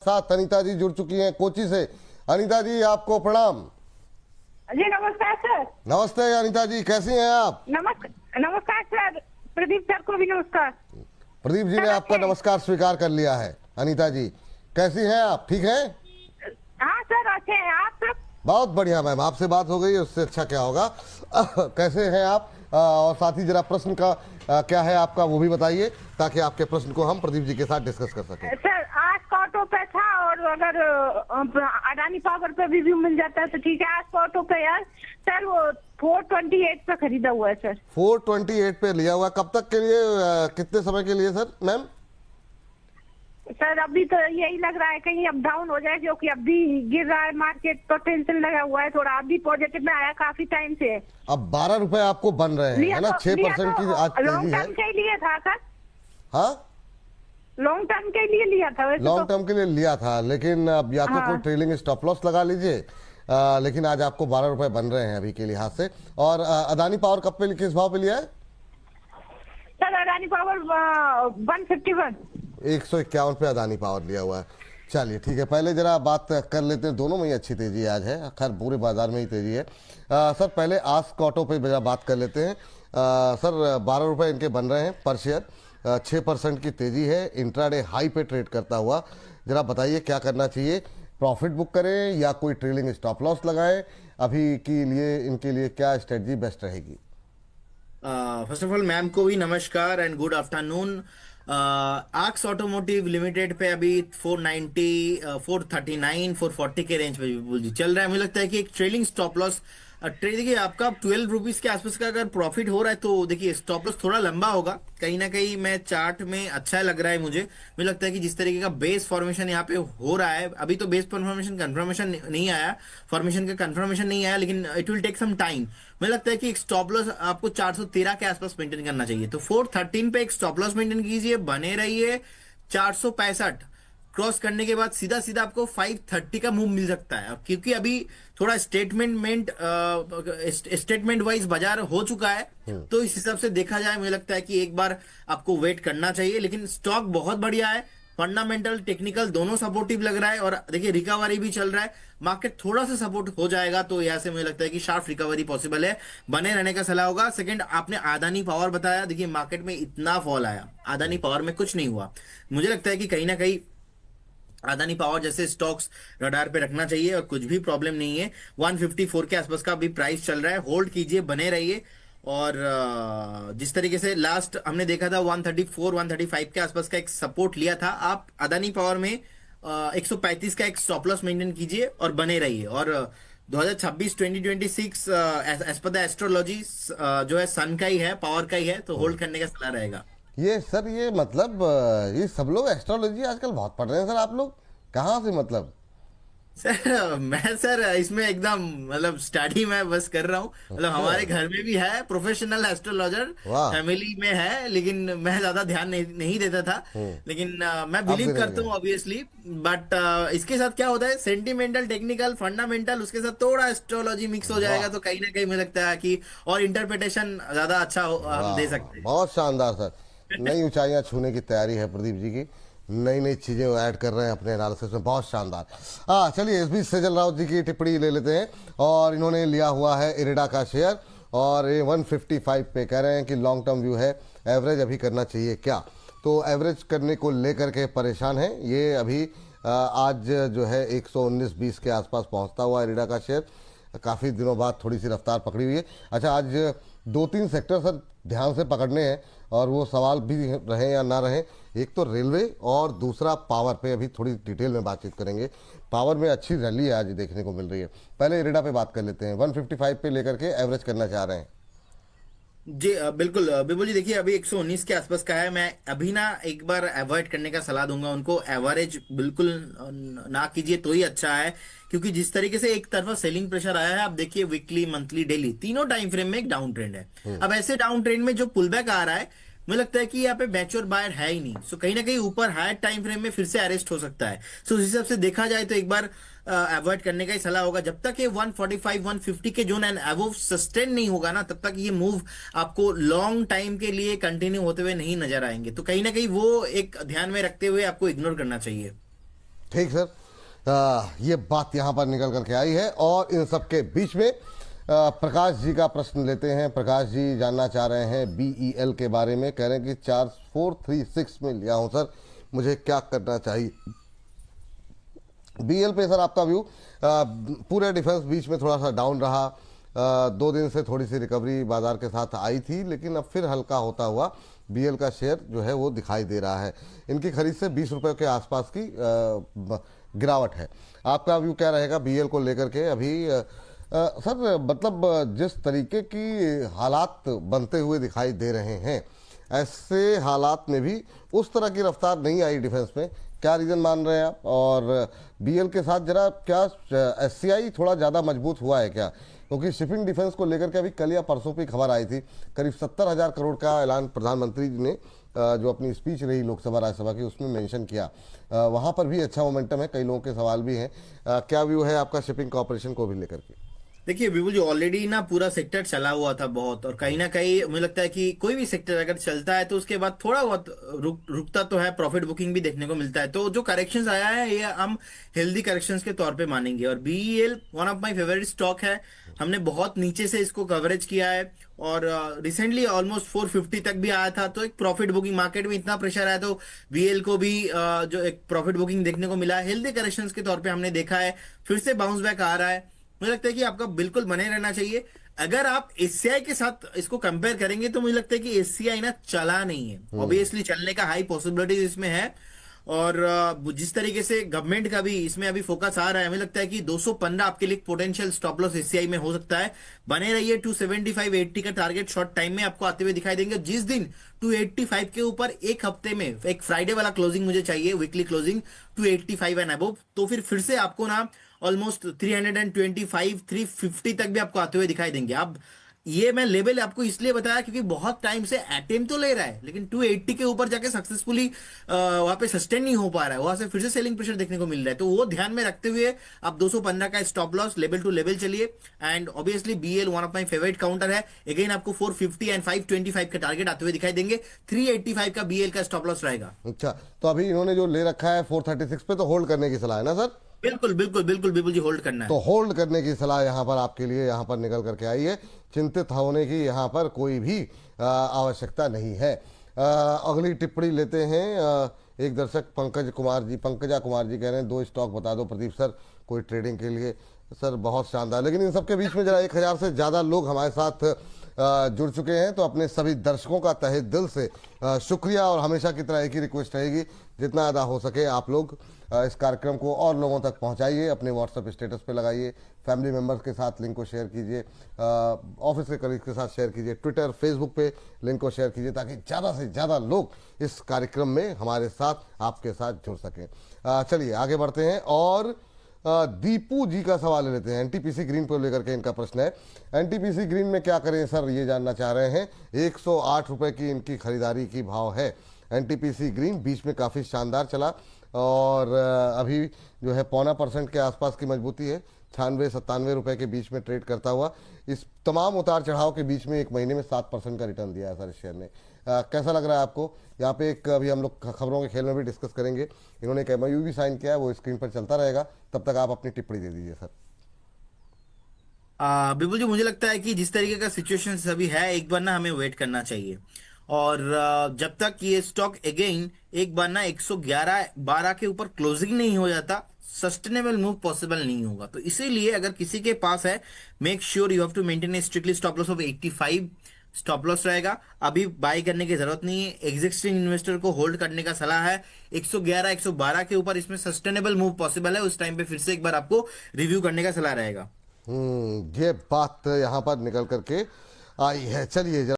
साथ अनीता जी जुड़ चुकी हैं कोची से। अनीता जी आपको प्रणाम। जी नमस्कार सर। नमस्ते अनीता जी, कैसी हैं आप? नमस्कार सर। प्रदीप सर को भी नमस्कार। प्रदीप जी ने आपका नमस्कार स्वीकार कर लिया है। अनीता जी कैसी हैं आप, ठीक हैं? हाँ सर अच्छे हैं आप सब? बहुत बढ़िया मैम, आपसे बात हो गई, उससे अच्छा क्या होगा। कैसे हैं आप? और साथ ही जरा प्रश्न का क्या है आपका वो भी बताइए, ताकि आपके प्रश्न को हम प्रदीप जी के साथ डिस्कस कर सकें। सर आज ऑटो पे था, और अगर अडानी पावर पे भी मिल जाता है तो ठीक है। आज ऑटो पे यार सर वो 428 पे खरीदा हुआ है सर। 428 पे लिया हुआ, कब तक के लिए, कितने समय के लिए सर मैम? सर अभी तो यही लग रहा है कहीं अब डाउन हो जाए, क्योंकि अभी गिर रहा है मार्केट तो टेंशन लगा हुआ है थोड़ा। अभी पॉजिटिव में आया काफी टाइम से। अब 12 रुपए आपको बन रहे हैं, है ना? 6% की आज तेजी लॉन्ग है। टर्म के लिए था सर। हाँ, लॉन्ग टर्म के लिए लिया था वैसे। लॉन्ग टर्म के लिए लिया था, लेकिन अब या तो कोई ट्रेलिंग स्टॉप लॉस लगा लीजिए। लेकिन आज आपको 12 रुपए बन रहे हैं अभी के लिहाज से। और अदानी पावर कब पे, किस भाव पे लिया है सर? अडानी पावर 151 151 पे अदानी पावर लिया हुआ है। चलिए ठीक है, पहले जरा बात कर लेते हैं। दोनों में ही अच्छी तेजी आज है, खैर पूरे बाजार में ही तेजी है। सर पहले आस्क ऑटो पे जरा बात कर लेते हैं। सर 12 रुपए इनके बन रहे हैं पर शेयर, 6% की तेजी है, इंट्राडे हाई पे ट्रेड करता हुआ। जरा बताइए क्या करना चाहिए, प्रॉफिट बुक करें या कोई ट्रेलिंग स्टॉप लॉस लगाएं? अभी के लिए इनके लिए क्या स्ट्रेटजी बेस्ट रहेगी? फर्स्ट ऑफ ऑल मैम को भी नमस्कार एंड गुड आफ्टरनून। आक्स ऑटोमोटिव लिमिटेड पे अभी 490, 439, 440 के रेंज पे चल रहा है। मुझे लगता है कि एक ट्रेलिंग स्टॉप लॉस ट्रेड, देखिए आपका 12 रुपीज के आसपास का अगर प्रॉफिट हो रहा है तो देखिए स्टॉप लॉस थोड़ा लंबा होगा। कहीं ना कहीं मैं चार्ट में अच्छा लग रहा है मुझे लगता है कि जिस तरीके का बेस फॉर्मेशन यहाँ पे हो रहा है, अभी तो बेस फॉर्मेशन कंफर्मेशन नहीं आया, फॉर्मेशन का कंफर्मेशन नहीं आया, लेकिन it will take some time. मुझे लगता है कि एक स्टॉप लॉस आपको 413 के आसपास मेंटेन करना चाहिए, तो 413 पे एक स्टॉप लॉस मेंटेन कीजिए, बने रहिए। 465 क्रॉस करने के बाद सीधा सीधा आपको 530 का मूव मिल सकता है, क्योंकि अभी थोड़ा स्टेटमेंट वाइज बाजार हो चुका है, तो इस हिसाब से देखा जाए मुझे लगता है कि एक बार आपको वेट करना चाहिए। लेकिन स्टॉक बहुत बढ़िया है, फंडामेंटल टेक्निकल दोनों सपोर्टिव लग रहा है, और देखिए रिकवरी भी चल रहा है। मार्केट थोड़ा सा सपोर्ट हो जाएगा तो यहाँ से मुझे लगता है कि शार्प रिकवरी पॉसिबल है, बने रहने का सलाह होगा। सेकंड, आपने अदानी पावर बताया, देखिए मार्केट में इतना फॉल आया, अदानी पावर में कुछ नहीं हुआ। मुझे लगता है कि कहीं ना कहीं अदानी पावर जैसे स्टॉक्स रडार पे रखना चाहिए और कुछ भी प्रॉब्लम नहीं है। 154 के आसपास का भी प्राइस चल रहा है, होल्ड कीजिए, बने रहिए। और जिस तरीके से लास्ट हमने देखा था 134 135 के आसपास का एक सपोर्ट लिया था, आप अदानी पावर में 135 का एक स्टॉप लॉस मेंटेन कीजिए और बने रहिए। और 2026 2026 एज पर द एस्ट्रोलॉजी जो है सन का ही है, पावर का ही है, तो होल्ड करने का सलाह रहेगा। ये सर, ये मतलब ये सब लोग एस्ट्रोलॉजी आजकल बहुत पढ़ रहे हैं सर। आप लोग कहाँ से, मतलब? सर मैं सर इसमें एकदम मतलब स्टडी मैं बस कर रहा हूँ, मतलब हमारे घर में भी है प्रोफेशनल एस्ट्रोलॉजर, वाह। फैमिली में है, लेकिन मैं ज्यादा ध्यान नहीं देता था। लेकिन मैं अब बिलीव देने करता लगे। हूँ ऑब्वियसली, बट इसके साथ क्या होता है, सेंटिमेंटल टेक्निकल फंडामेंटल उसके साथ थोड़ा एस्ट्रोलॉजी मिक्स हो जाएगा, वाह तो कहीं ना कहीं मुझे लगता है कि और इंटरप्रिटेशन ज्यादा अच्छा हम दे वाह, सकते बहुत शानदार सर। नई ऊंचाइयां छूने की तैयारी है प्रदीप जी की, नई नई चीजें वो ऐड कर रहे हैं अपने एनालिसिस में, बहुत शानदार। हाँ चलिए, इस बीच सेजल राउत जी की टिप्पणी ले लेते हैं। और इन्होंने लिया हुआ है इरिडा का शेयर, और ये 155 पे कह रहे हैं कि लॉन्ग टर्म व्यू है, एवरेज अभी करना चाहिए क्या? तो एवरेज करने को लेकर के परेशान है ये अभी। आज जो है 119.20 के आसपास पहुंचता हुआ इरिडा का शेयर, काफ़ी दिनों बाद थोड़ी सी रफ्तार पकड़ी हुई है। अच्छा, आज 2-3 सेक्टर सर ध्यान से पकड़ने हैं, और वो सवाल भी रहे या ना रहे। एक तो रेलवे और दूसरा पावर पे अभी थोड़ी डिटेल में बातचीत करेंगे। पावर में अच्छी रैली आज देखने को मिल रही है। पहले इरिडा पे बात कर लेते हैं, 155 पे लेकर के एवरेज करना चाह रहे हैं। जी बिल्कुल बिल्कुल जी, देखिए अभी 119 के आसपास का है। मैं अभी ना एक बार अवॉइड करने का सलाह दूंगा उनको, एवरेज बिल्कुल ना कीजिए तो ही अच्छा है, क्योंकि जिस तरीके से एक तरफा सेलिंग प्रेशर आया है, आप देखिए वीकली मंथली डेली तीनों टाइम फ्रेम में एक डाउन ट्रेंड है। अब ऐसे डाउन ट्रेंड में जो पुल बैक आ रहा है, मुझे लगता है कि यहाँ पे मैच्योर बायर है ही नहीं, सो कहीं ना कहीं ऊपर हायर टाइम फ्रेम में फिर से अरेस्ट हो सकता है। सो उस हिसाब से देखा जाए तो एक बार अवॉइड करने का ही सलाह होगा। जब तक ये 145 150 के जोन एंड अबव सस्टेन नहीं होगा ना, तब तक ये मूव आपको लॉन्ग टाइम के लिए कंटिन्यू होते हुए नहीं नजर आएंगे, तो कहीं ना कहीं वो एक ध्यान में रखते हुए आपको इग्नोर करना चाहिए। ठीक सर, ये बात यहाँ पर निकल करके आई है। और इन सब के बीच में प्रकाश जी का प्रश्न लेते हैं। प्रकाश जी जानना चाह रहे हैं BEL के बारे में, कह रहे हैं कि 4436 में लिया हूँ सर, मुझे क्या करना चाहिए। BEL पे सर आपका व्यू? पूरे डिफेंस बीच में थोड़ा सा डाउन रहा, 2 दिन से थोड़ी सी रिकवरी बाजार के साथ आई थी, लेकिन अब फिर हल्का होता हुआ BEL का शेयर जो है वो दिखाई दे रहा है। इनकी खरीद से 20 रुपये के आसपास की गिरावट है। आपका व्यू क्या रहेगा BEL को लेकर के अभी? सर मतलब जिस तरीके की हालात बनते हुए दिखाई दे रहे हैं, ऐसे हालात में भी उस तरह की रफ्तार नहीं आई डिफेंस में, क्या रीज़न मान रहे हैं आप? और BEL के साथ जरा क्या SCI थोड़ा ज़्यादा मजबूत हुआ है क्या? क्योंकि शिपिंग डिफेंस को लेकर के अभी कल या परसों पे खबर आई थी, करीब 70,000 करोड़ का ऐलान प्रधानमंत्री जी ने जो अपनी स्पीच रही लोकसभा राज्यसभा की उसमें मेंशन किया। वहाँ पर भी अच्छा मोमेंटम है, कई लोगों के सवाल भी हैं। क्या व्यू है आपका शिपिंग कॉर्पोरेशन को भी लेकर के? देखिए विपुल जी, ऑलरेडी ना पूरा सेक्टर चला हुआ था बहुत, और कहीं ना कहीं मुझे लगता है कि कोई भी सेक्टर अगर चलता है तो उसके बाद थोड़ा बहुत रुकता तो है, प्रॉफिट बुकिंग भी देखने को मिलता है। तो जो करेक्शंस आया है ये हम हेल्दी करेक्शंस के तौर पे मानेंगे। और BEL one of my favourite stock है, हमने बहुत नीचे से इसको कवरेज किया है और रिसेंटली ऑलमोस्ट 450 तक भी आया था। तो एक प्रॉफिट बुकिंग, मार्केट में इतना प्रेशर आया तो BEL को भी जो एक प्रॉफिट बुकिंग देखने को मिला है, हेल्दी करेक्शंस के तौर पे हमने देखा है, फिर से बाउंस बैक आ रहा है। मुझे लगता है कि आपका बिल्कुल बने रहना चाहिए। अगर आप SCI के साथ इसको कंपेयर करेंगे तो मुझे लगता है कि SCI ना चला नहीं है, ऑब्वियसली चलने का हाई पॉसिबिलिटीज इसमें है। और जिस तरीके से गवर्नमेंट का भी इसमें अभी फोकस आ रहा है, मुझे लगता है कि 215 आपके लिए पोटेंशियल स्टॉप लॉस SCI में हो सकता है। बने रहिए, 275-80 का टारगेट शॉर्ट टाइम में आपको आते हुए दिखाई देंगे। जिस दिन 285 के ऊपर एक हफ्ते में एक फ्राइडे वाला क्लोजिंग मुझे चाहिए, वीकली क्लोजिंग 285 एंड अबव, तो फिर से आपको ना ऑलमोस्ट 325 350 तक भी आपको आते हुए दिखाई देंगे। अब ये मैं लेवल आपको इसलिए बताया क्योंकि बहुत टाइम से अटेम्प्ट तो ले रहा है, लेकिन 280 के ऊपर जाके सक्सेसफुली वहां पे सस्टेन नहीं हो पा रहा है, वहां से फिर से सेलिंग प्रेशर देखने को मिल रहा है। तो वो ध्यान में रखते हुए आप 215 का stop loss level to level चलिए। And obviously BEL one of my favourite counter है, अगेन आपको 450 एंड 525 का टारगेट आते हुए दिखाई देंगे। 385 का BEL का स्टॉप लॉस रहेगा। अच्छा, तो अभी इन्होंने जो ले रखा है 436 पे, तो होल्ड करने की सलाह है ना सर? बिल्कुल बिल्कुल बिल्कुल बिल्कुल जी, होल्ड करना है। तो होल्ड करने की सलाह यहाँ पर आपके लिए यहाँ पर निकल करके आई है। चिंतित होने की यहाँ पर कोई भी आवश्यकता नहीं है। अगली टिप्पणी लेते हैं। एक दर्शक पंकजा कुमार जी कह रहे हैं 2 स्टॉक बता दो प्रदीप सर कोई ट्रेडिंग के लिए। सर बहुत शानदार, लेकिन इन सबके बीच में जरा 1000 से ज़्यादा लोग हमारे साथ जुड़ चुके हैं, तो अपने सभी दर्शकों का तहे दिल से शुक्रिया। और हमेशा की तरह एक ही रिक्वेस्ट रहेगी, जितना ज़्यादा हो सके आप लोग इस कार्यक्रम को और लोगों तक पहुंचाइए, अपने व्हाट्सएप स्टेटस पे लगाइए, फैमिली मेम्बर्स के साथ लिंक को शेयर कीजिए, ऑफिस के कलीग के साथ शेयर कीजिए, ट्विटर फेसबुक पे लिंक को शेयर कीजिए, ताकि ज़्यादा से ज़्यादा लोग इस कार्यक्रम में हमारे साथ आपके साथ जुड़ सकें। चलिए आगे बढ़ते हैं और दीपू जी का सवाल ले लेते हैं। NTPC ग्रीन को लेकर के इनका प्रश्न है। NTPC ग्रीन में क्या करें सर, ये जानना चाह रहे हैं। 108 रुपये की इनकी खरीदारी की भाव है। NTPC ग्रीन बीच में काफ़ी शानदार चला और अभी जो है 0.25% के आसपास की मजबूती है, 96-97 रुपये के बीच में ट्रेड करता हुआ। इस तमाम उतार चढ़ाव के बीच में एक महीने में 7% का रिटर्न दिया है सर इस शेयर ने। कैसा लग रहा है आपको? यहाँ पे एक अभी हम लोग खबरों के खेल में भी डिस्कस करेंगे। इन्होंने एक MOU भी साइन किया है, वो स्क्रीन पर चलता रहेगा, तब तक आप अपनी टिप्पणी दे दीजिए सर। बिल्कुल जी, मुझे लगता है कि जिस तरीके का सिचुएशन अभी है, एक बार ना हमें वेट करना चाहिए। और जब तक ये स्टॉक अगेन एक बार ना 111-12 के ऊपर क्लोजिंग नहीं हो जाता, सस्टेनेबल मूव पॉसिबल नहीं होगा। तो इसीलिए अगर किसी के पास है, make sure you have to maintain a strictly stop loss of 85 stop loss रहेगा। अभी बाय करने की जरूरत नहीं है, एग्जिस्टिंग इन्वेस्टर को होल्ड करने का सलाह है। 111-112 के ऊपर इसमें सस्टेनेबल मूव पॉसिबल है, उस टाइम पे फिर से एक बार आपको रिव्यू करने का सलाह रहेगा। ये बात यहाँ पर निकल करके आई है। चलिए